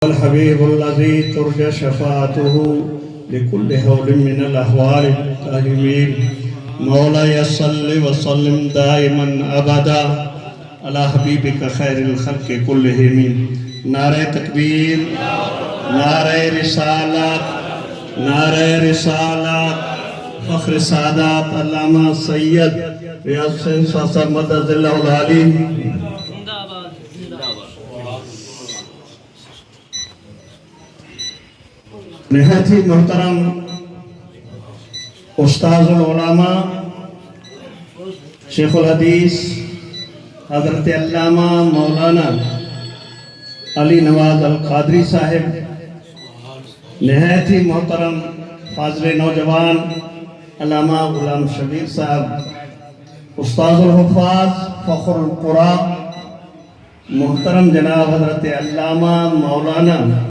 الحبيب الذي ترجى شفاعته لكل هول من الأهوال الطاهرين مولاي صل وسلم دائما أبدا على حبيبك خير الخلق كلهم. نعرہ تکبیر، نعرہ رسالت، نعرہ رسالت، فخر سادات علامہ سید ریاض حسین صاحب مدد اللہ العالی. نہایت ہی محترم استاذ العلماء شیخ الحدیث حضرت علامہ مولانا علی نواز القادری صاحب، نہایت ہی محترم فاضل نوجوان علامہ غلام شبیر صاحب، استاذ الحفاظ فخر القرآن محترم جناب حضرت علامہ مولانا